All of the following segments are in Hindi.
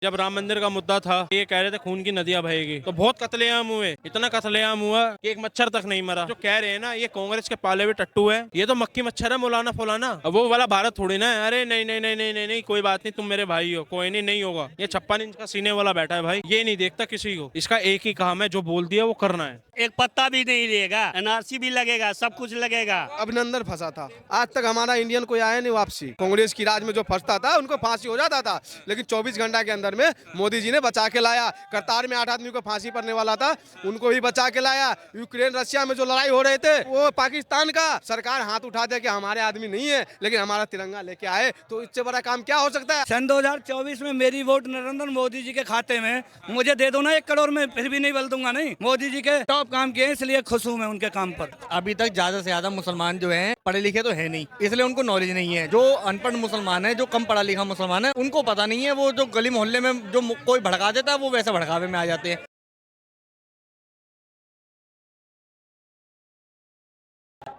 जब राम मंदिर का मुद्दा था, ये कह रहे थे खून की नदियां बहेगी, तो बहुत कत्लेआम हुए, इतना कत्लेआम हुआ कि एक मच्छर तक नहीं मरा। जो कह रहे हैं ना ये कांग्रेस के पाले हुए टट्टू है, ये तो मक्खी मच्छर है मौलाना फौलाना। अब वो वाला भारत थोड़ी ना है। अरे नहीं नहीं नहीं नहीं नहीं नहीं, कोई बात नहीं, तुम मेरे भाई हो, कोई नहीं, नहीं होगा। ये 56 इंच का सीने वाला बैठा है भाई, ये नहीं देखता किसी को। इसका एक ही काम है, जो बोल दिया वो करना है। एक पत्ता भी नहीं लेगा, एनआरसी भी लगेगा, सब कुछ लगेगा। अभिनंदन फंसा था, आज तक हमारा इंडियन कोई आया नहीं वापसी। कांग्रेस की राज में जो फंसता था उनको फांसी हो जाता था, लेकिन 24 घंटा के अंदर में मोदी जी ने बचा के लाया। करतार में 8 आदमी को फांसी पड़ने वाला था, उनको भी बचा के लाया। यूक्रेन रशिया में जो लड़ाई हो रहे थे, वो पाकिस्तान का सरकार हाथ उठा दे कि हमारे आदमी नहीं है, लेकिन हमारा तिरंगा लेके आए, तो इससे बड़ा काम क्या हो सकता है। सन 2024 में मेरी वोट नरेंद्र मोदी जी के खाते में, मुझे दे दो ना 1 करोड़ में, फिर भी नहीं बदल दूंगा। नहीं, मोदी जी के टॉप काम किए, इसलिए खुश हूँ मैं उनके काम पर। अभी तक ज्यादा से ज्यादा मुसलमान जो हैं पढ़े लिखे तो है नहीं, इसलिए उनको नॉलेज नहीं है। जो अनपढ़ मुसलमान है, जो कम पढ़ा लिखा मुसलमान है, उनको पता नहीं है। वो जो गली मोहल्ले में जो कोई भड़का देता है, वो वैसे भड़कावे में आ जाते हैं।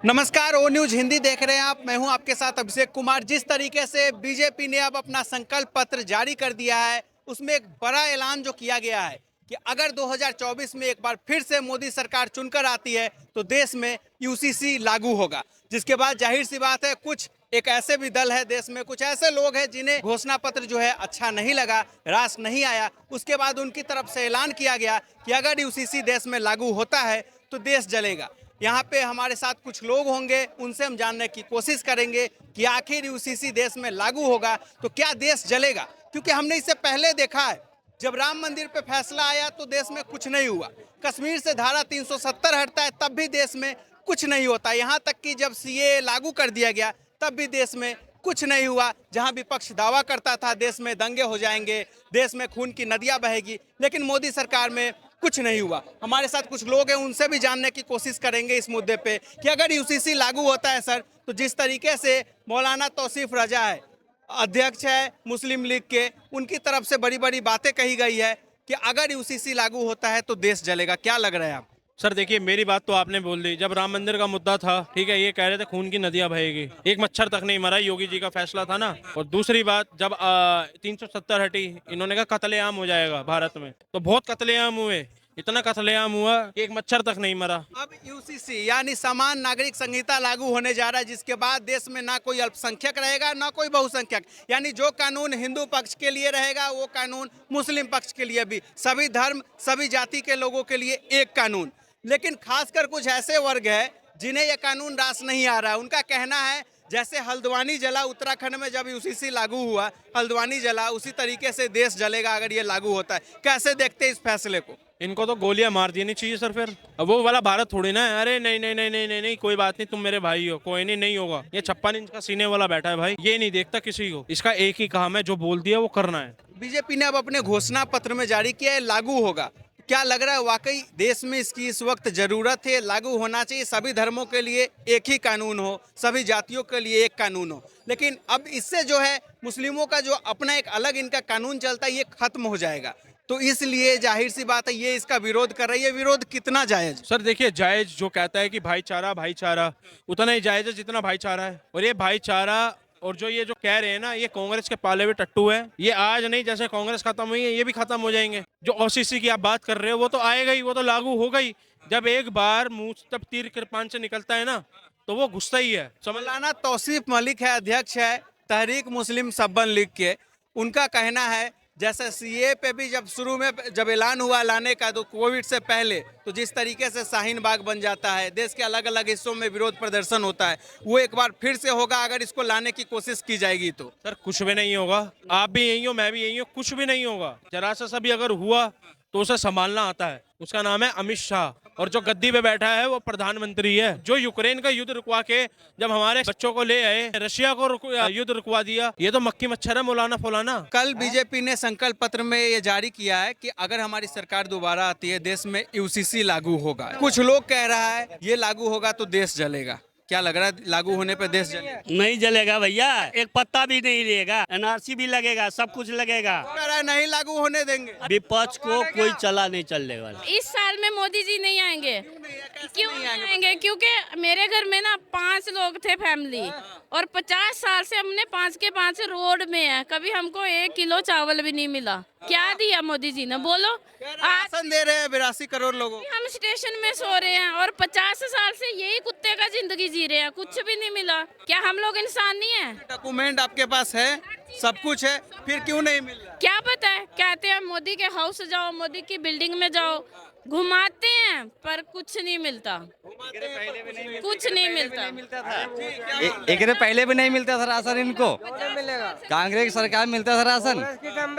नमस्कार, ओ न्यूज हिंदी देख रहे हैं आप। मैं हूं आपके साथ अभिषेक कुमार। जिस तरीके से बीजेपी ने अब अपना संकल्प पत्र जारी कर दिया है, उसमें एक बड़ा ऐलान जो किया गया है कि अगर 2024 में एक बार फिर से मोदी सरकार चुनकर आती है तो देश में यूसीसी लागू होगा। जिसके बाद जाहिर सी बात है, कुछ एक ऐसे भी दल है देश में, कुछ ऐसे लोग हैं जिन्हें घोषणा पत्र जो है अच्छा नहीं लगा, रास नहीं आया। उसके बाद उनकी तरफ से ऐलान किया गया कि अगर यूसीसी देश में लागू होता है तो देश जलेगा। यहाँ पे हमारे साथ कुछ लोग होंगे, उनसे हम जानने की कोशिश करेंगे कि आखिर यूसीसी देश में लागू होगा तो क्या देश जलेगा। क्योंकि हमने इससे पहले देखा है, जब राम मंदिर पे फैसला आया तो देश में कुछ नहीं हुआ। कश्मीर से धारा 370 हटता है तब भी देश में कुछ नहीं होता। यहाँ तक कि जब सीएए लागू कर दिया गया तब भी देश में कुछ नहीं हुआ। जहाँ विपक्ष दावा करता था देश में दंगे हो जाएंगे, देश में खून की नदियाँ बहेगी, लेकिन मोदी सरकार में कुछ नहीं हुआ। हमारे साथ कुछ लोग हैं, उनसे भी जानने की कोशिश करेंगे इस मुद्दे पे कि अगर यूसीसी लागू होता है सर, तो जिस तरीके से मौलाना तौसीफ रजा है, अध्यक्ष है मुस्लिम लीग के, उनकी तरफ से बड़ी बड़ी बातें कही गई है कि अगर यूसीसी लागू होता है तो देश जलेगा। क्या लग रहा है आप? सर देखिए, मेरी बात तो आपने बोल दी। जब राम मंदिर का मुद्दा था, ठीक है, ये कह रहे थे खून की नदियां बहेगी, एक मच्छर तक नहीं मरा, योगी जी का फैसला था ना। और दूसरी बात, जब 370 हटी, इन्होंने कहा कत्लेआम हो जाएगा भारत में, तो बहुत कत्लेआम हुए, इतना कत्लेआम हुआ कि एक मच्छर तक नहीं मरा। अब यूसीसी यानी समान नागरिक संहिता लागू होने जा रहा है, जिसके बाद देश में ना कोई अल्पसंख्यक रहेगा ना कोई बहुसंख्यक। यानी जो कानून हिंदू पक्ष के लिए रहेगा वो कानून मुस्लिम पक्ष के लिए भी, सभी धर्म सभी जाति के लोगों के लिए एक कानून। लेकिन खासकर कुछ ऐसे वर्ग है जिन्हें यह कानून रास नहीं आ रहा है। उनका कहना है जैसे हल्द्वानी जला उत्तराखंड में जब यूसीसी लागू हुआ, हल्द्वानी जला, उसी तरीके से देश जलेगा अगर ये लागू होता है। कैसे देखते हैं इस फैसले को? इनको तो गोलियां मार देनी चाहिए सर। फिर अब वो वाला भारत थोड़ी ना है। अरे नहीं नहीं नहीं नहीं नहीं नहीं, कोई बात नहीं, तुम मेरे भाई हो, कोई नहीं, नहीं होगा। ये 56 इंच का सीने वाला बैठा है भाई, ये नहीं देखता किसी को। इसका एक ही काम है, जो बोल दिया वो करना है। बीजेपी ने अब अपने घोषणा पत्र में जारी किया है लागू होगा। क्या लग रहा है वाकई देश में इसकी इस वक्त जरूरत है? लागू होना चाहिए, सभी धर्मों के लिए एक ही कानून हो, सभी जातियों के लिए एक कानून हो। लेकिन अब इससे जो है मुस्लिमों का जो अपना एक अलग इनका कानून चलता है, ये खत्म हो जाएगा। तो इसलिए जाहिर सी बात है ये इसका विरोध कर रही है। विरोध कितना जायज? सर देखिए, जायज जो कहता है कि भाईचारा भाईचारा, उतना ही जायज है जितना भाईचारा है। और ये भाईचारा और जो ये जो कह रहे हैं ना, ये कांग्रेस के पाले हुए टट्टू है। ये आज नहीं, जैसे कांग्रेस खत्म हुई है ये भी खत्म हो जाएंगे। जो ओसीसी की आप बात कर रहे हो वो तो आएगा ही, वो तो लागू होगा ही। जब एक बार मुंह तब तीर कृपान से निकलता है ना, तो वो घुसता ही है। मौलाना तौसीफ मलिक है, अध्यक्ष है तहरीक मुस्लिम सब्बन लीग के। उनका कहना है जैसे सीए पे भी जब शुरू में जब ऐलान हुआ लाने का, तो कोविड से पहले तो जिस तरीके से शाहीन बाग बन जाता है, देश के अलग अलग हिस्सों में विरोध प्रदर्शन होता है, वो एक बार फिर से होगा अगर इसको लाने की कोशिश की जाएगी तो। सर कुछ भी नहीं होगा। आप भी यही हो, मैं भी यही हूँ, कुछ भी नहीं होगा। जरा सा भी अगर हुआ तो उसे संभालना आता है। उसका नाम है अमित शाह, और जो गद्दी पे बैठा है वो प्रधानमंत्री है। जो यूक्रेन का युद्ध रुकवा के जब हमारे बच्चों को ले आए, रशिया को युद्ध रुकवा दिया, ये तो मक्खी मच्छर है मौलाना फौलाना। कल बीजेपी ने संकल्प पत्र में ये जारी किया है कि अगर हमारी सरकार दोबारा आती है देश में यूसीसी लागू होगा। कुछ लोग कह रहा है ये लागू होगा तो देश जलेगा। क्या लग रहा है लागू होने पर देश जलेगा? नहीं जलेगा भैया, एक पत्ता भी नहीं लेगा, एनआरसी भी लगेगा, सब कुछ लगेगा। कह रहा है नहीं लागू होने देंगे। विपक्ष को कोई चला नहीं चलने वाला। इस साल में मोदी जी नहीं आएंगे। क्यों नहीं आएंगे? क्योंकि मेरे घर में ना 5 लोग थे फैमिली, और 50 साल से हमने 5 के 5 रोड में है, कभी हमको 1 किलो चावल भी नहीं मिला। क्या दिया मोदी जी ने, बोलो? आज राशन दे रहे हैं 82 करोड़ लोगों को। हम स्टेशन में सो रहे हैं और 50 साल से यही कुत्ते का जिंदगी जी रहे हैं, कुछ भी नहीं मिला। क्या हम लोग इंसान नहीं है? डॉक्यूमेंट आपके पास है, सब कुछ है, फिर क्यों नहीं मिल रहा? क्या पता है, कहते हैं मोदी के हाउस जाओ, मोदी की बिल्डिंग में जाओ, घुमाते हैं पर कुछ नहीं मिलता, कुछ नहीं मिलता। एक दिन पहले भी नहीं मिलता था राशन इनको, कांग्रेस सरकार मिलता था राशन,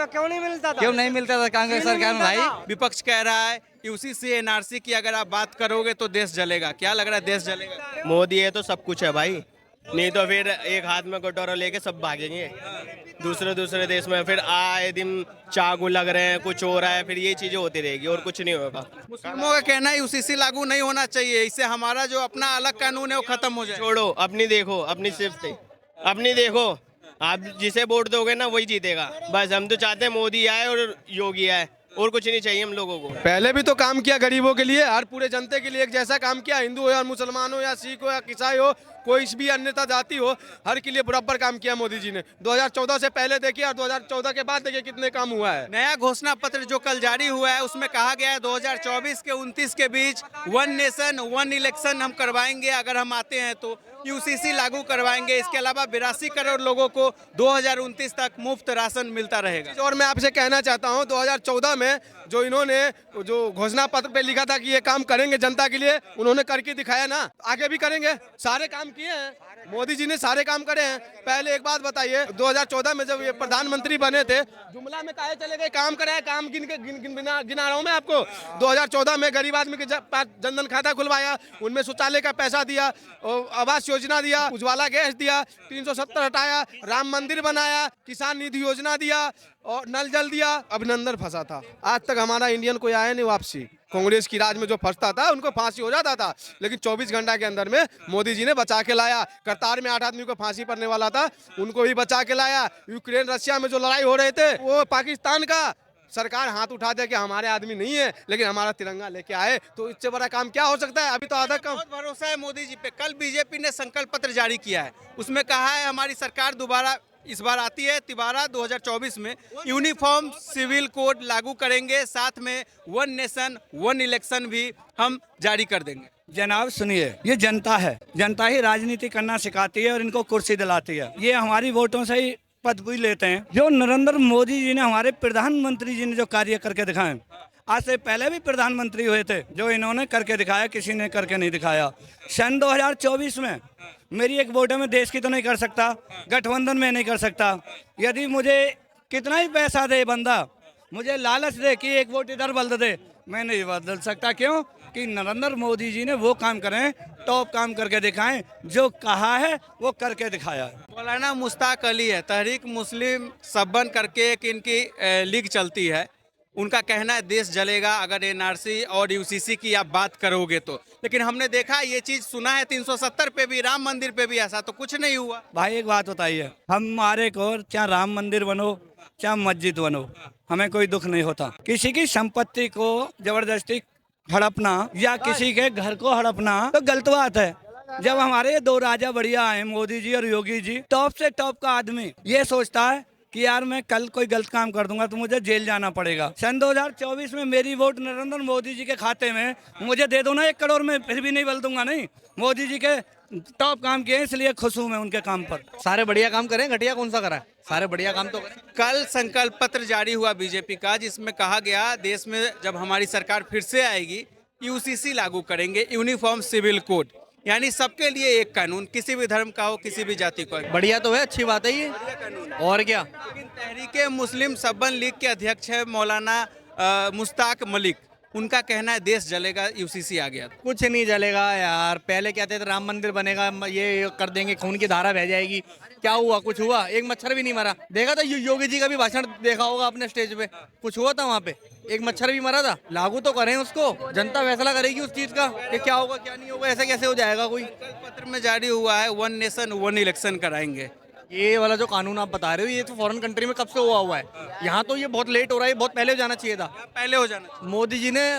क्यों नहीं मिलता था? क्यों नहीं मिलता था कांग्रेस सरकार में भाई? विपक्ष कह रहा है कि उसी से एनआरसी की अगर आप बात करोगे तो देश जलेगा। क्या लग रहा है, देश जलेगा? मोदी है तो सब कुछ है भाई, नहीं तो फिर एक हाथ में कटोरा लेके सब भागेंगे दूसरे देश में, फिर आए दिन चाकू लग रहे हैं, कुछ हो रहा है, फिर ये चीजें होती रहेगी और कुछ नहीं होगा। मुस्लिमों का कहना है यूसीसी लागू नहीं होना चाहिए, इससे हमारा जो अपना अलग कानून है वो खत्म हो जाए। छोड़ो, अपनी देखो, अपनी सिर्फ अपनी देखो, आप जिसे वोट दोगे ना वही जीतेगा। बस हम तो चाहते हैं मोदी आए और योगी आए, और कुछ नहीं चाहिए हम लोगों को। पहले भी तो काम किया गरीबों के लिए, हर पूरे जनते के लिए एक जैसा काम किया, हिंदू हो या मुसलमान हो या सिख हो या ईसाई हो, कोई भी अन्यता जाति हो, हर के लिए बराबर काम किया मोदी जी ने। 2014 से पहले देखिए और 2014 के बाद देखिए कितने काम हुआ है। नया घोषणा पत्र जो कल जारी हुआ है उसमें कहा गया है 2024 के 29 के बीच 1 नेशन 1 इलेक्शन हम करवाएंगे, अगर हम आते हैं तो यूसीसी लागू करवाएंगे। इसके अलावा 82 करोड़ लोगों को 2029 तक मुफ्त राशन मिलता रहेगा। और मैं आपसे कहना चाहता हूं 2014 में जो इन्होंने जो घोषणा पत्र पे लिखा था कि ये काम करेंगे जनता के लिए, उन्होंने करके दिखाया ना, आगे भी करेंगे। सारे काम किए हैं मोदी जी ने, सारे काम करे हैं। पहले एक बात बताइए, 2014 में जब ये प्रधानमंत्री बने थे, जुमला में काहे चले गए? काम कराया, काम गिना रहा हूं मैं आपको। 2014 में गरीब आदमी के जनधन खाता खुलवाया, उनमें शौचालय का पैसा दिया, आवास योजना दिया, उज्ज्वला गैस दिया, 370 हटाया, राम मंदिर बनाया, किसान निधि योजना दिया और नल जल दिया। अभिनंदन फंसा था, आज तक हमारा इंडियन कोई आया नहीं वापसी। कांग्रेस की राज में जो फंसता था उनको फांसी हो जाता था, लेकिन 24 घंटा के अंदर में मोदी जी ने बचा के लाया। कतार में 8 आदमी को फांसी पड़ने वाला था, उनको भी बचा के लाया। यूक्रेन रशिया में जो लड़ाई हो रहे थे, वो पाकिस्तान का सरकार हाथ उठा दे कि हमारे आदमी नहीं है, लेकिन हमारा तिरंगा लेके आए, तो इससे बड़ा काम क्या हो सकता है? अभी तो आधा काम। बहुत भरोसा है मोदी जी पे। कल बीजेपी ने संकल्प पत्र जारी किया है, उसमें कहा है हमारी सरकार दोबारा इस बार आती है, तिबारा 2024 में यूनिफॉर्म सिविल कोड लागू करेंगे, साथ में 1 नेशन 1 इलेक्शन भी हम जारी कर देंगे। जनाब सुनिए, ये जनता है, जनता ही राजनीति करना सिखाती है और इनको कुर्सी दिलाती है। ये हमारी वोटों से ही पद भी लेते हैं। जो नरेंद्र मोदी जी ने, हमारे प्रधानमंत्री जी ने जो कार्य करके दिखाए, आज से पहले भी प्रधानमंत्री हुए थे, जो इन्होंने करके दिखाया, किसी ने करके नहीं दिखाया। सन 2024 में मेरी एक वोट में देश की तो नहीं कर सकता, गठबंधन में नहीं कर सकता। यदि मुझे कितना ही पैसा दे बंदा, मुझे लालच दे कि एक वोट इधर बदल दे, मैं नहीं बदल सकता। क्यों कि नरेंद्र मोदी जी ने वो काम करें, टॉप काम करके दिखाएं, जो कहा है वो करके दिखाया है। मौलाना मुश्ताक अली है, तहरीक मुस्लिम सबन करके एक इनकी लीग चलती है। उनका कहना है देश जलेगा अगर एनआरसी और यूसीसी की आप बात करोगे तो। लेकिन हमने देखा, ये चीज सुना है 370 पे भी, राम मंदिर पे भी, ऐसा तो कुछ नहीं हुआ। भाई एक बात बताइए, हमारे को चाहे राम मंदिर बनो चाहे मस्जिद बनो, हमें कोई दुख नहीं होता। किसी की संपत्ति को जबरदस्ती हड़पना या किसी के घर को हड़पना तो गलत बात है। जब हमारे ये 2 राजा बढ़िया हैं, मोदी जी और योगी जी, टॉप से टॉप का आदमी ये सोचता है कि यार मैं कल कोई गलत काम कर दूंगा तो मुझे जेल जाना पड़ेगा। सन 2024 में मेरी वोट नरेंद्र मोदी जी के खाते में, मुझे दे दो ना 1 करोड़ में, फिर भी नहीं बदल दूंगा। नहीं, मोदी जी के टॉप काम किए, इसलिए खुश हूँ मैं उनके काम पर। सारे बढ़िया काम करें, घटिया कौन सा करा है? सारे बढ़िया काम तो करें। कल संकल्प पत्र जारी हुआ बीजेपी का, जिसमें कहा गया देश में जब हमारी सरकार फिर से आएगी, यूसीसी लागू करेंगे, यूनिफॉर्म सिविल कोड, यानी सबके लिए एक कानून, किसी भी धर्म का हो, किसी भी जाति का हो। बढ़िया तो है, अच्छी बात है ये, और क्या। लेकिन तहरीके मुस्लिम सबन लीग के अध्यक्ष है मौलाना मुश्ताक मलिक, उनका कहना है देश जलेगा यूसीसी आ गया। कुछ नहीं जलेगा यार, पहले कहते थे राम मंदिर बनेगा, ये कर देंगे, खून की धारा बह जाएगी। क्या हुआ? कुछ हुआ? एक मच्छर भी नहीं मरा। देखा था योगी जी का भी भाषण देखा होगा अपने स्टेज पे, कुछ हुआ था वहाँ पे? एक मच्छर भी मरा था। लागू तो करें उसको, जनता फैसला करेगी उस चीज का कि क्या होगा क्या नहीं होगा। ऐसे कैसे हो जाएगा कोई? पत्र में जारी हुआ है 1 नेशन 1 इलेक्शन कराएंगे। ये वाला जो कानून आप बता रहे हो ये तो फॉरेन कंट्री में कब से हुआ है। यहाँ तो ये बहुत लेट हो रहा है, बहुत पहले हो जाना चाहिए था। पहले हो जाना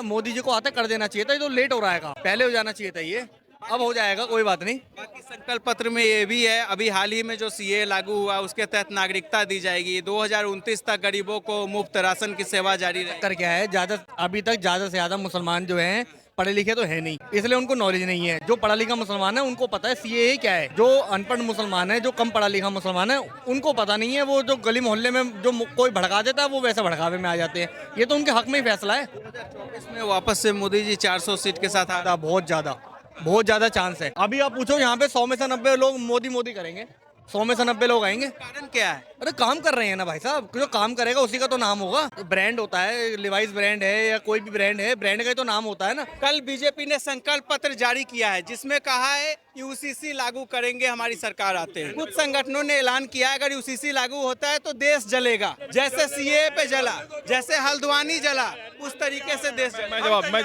मोदी जी को आते कर देना चाहिए था, ये तो लेट हो रहा है। पहले हो जाना चाहिए था, ये अब हो जाएगा, कोई बात नहीं। बाकी संकल्प पत्र में ये भी है, अभी हाल ही में जो सीए लागू हुआ उसके तहत नागरिकता दी जाएगी, 2029 तक गरीबों को मुफ्त राशन की सेवा जारी रहेगी। कर क्या है, अभी तक ज्यादा से ज्यादा मुसलमान जो हैं पढ़े लिखे तो है नहीं, इसलिए उनको नॉलेज नहीं है। जो पढ़ा लिखा मुसलमान है उनको पता है सीएए क्या है। जो अनपढ़ मुसलमान है, जो कम पढ़ा लिखा मुसलमान है, उनको पता नहीं है। वो जो गली मोहल्ले में जो कोई भड़का देता है वो वैसे भड़कावे में आ जाते हैं। ये तो उनके हक में ही फैसला है। 2024 में वापस से मोदी जी 400 सीट के साथ आ बहुत ज्यादा चांस है। अभी आप पूछो यहाँ पे 100 में से 90 लोग मोदी करेंगे, 100 में से 90 लोग आएंगे। कारण क्या है? अरे काम कर रहे हैं ना भाई साहब, जो काम करेगा उसी का तो नाम होगा। ब्रांड होता है, लिवाइस ब्रांड है या कोई भी ब्रांड है, ब्रांड का ही तो नाम होता है ना। कल बीजेपी ने संकल्प पत्र जारी किया है जिसमें कहा है यूसीसी लागू करेंगे हमारी सरकार आते हैं। कुछ संगठनों ने ऐलान किया है अगर यूसीसी लागू होता है तो देश जलेगा, जैसे सीए पे जला, जैसे हल्द्वानी जला, उस तरीके से देश जलेगा। मैं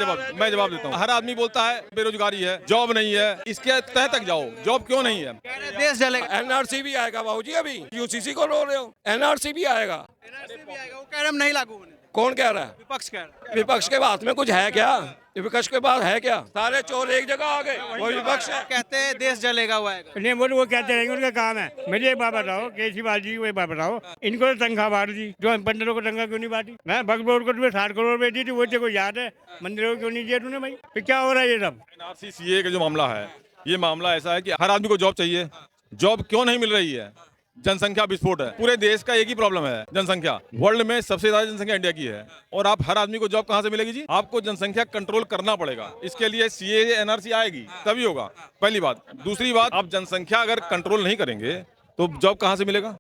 जवाब देता हूँ। हर आदमी बोलता है बेरोजगारी है, जॉब नहीं है, इसके तह तक जाओ, जॉब क्यों नहीं है? देश जलेगा। एनआरसी भी आएगा बाबूजी, अभी यूसीसी को रो रहे हो, एनआरसी भी आएगा। वो कह रहे हम नहीं लागू होने। कौन कह रहा है? विपक्ष कह रहा है। विपक्ष के बात में कुछ है क्या? विपक्ष के बाद है क्या? सारे चोर एक जगह आ गए, वो विपक्ष है। कहते हैं देश जलेगा वो आएगा। नहीं वो कहते रहेंगे, उनका काम है। मुझे एक बात बताओ, केजरीवाल जी को एक बात बताओ, इनको तो तनख्वाह बांट दी, जो पंडितों को तनख्वाह क्यों नहीं बांटी? मैं भगवान को तुम्हें 60 करोड़ रुपए दी थी, वो तेरे को याद है? मंदिरों को क्यों नहीं दिया तूने भाई? फिर क्या हो रहा है ये सब? एनआरसी सीए का जो मामला है, ये मामला ऐसा है कि हर आदमी को जॉब चाहिए, जॉब क्यों नहीं मिल रही है? जनसंख्या विस्फोट है, पूरे देश का एक ही प्रॉब्लम है, जनसंख्या। वर्ल्ड में सबसे ज्यादा जनसंख्या इंडिया की है, और आप हर आदमी को जॉब कहां से मिलेगी जी? आपको जनसंख्या कंट्रोल करना पड़ेगा, इसके लिए सीए एनआरसी आएगी तभी होगा, पहली बात। दूसरी बात, आप जनसंख्या अगर कंट्रोल नहीं करेंगे तो जॉब कहां से मिलेगा?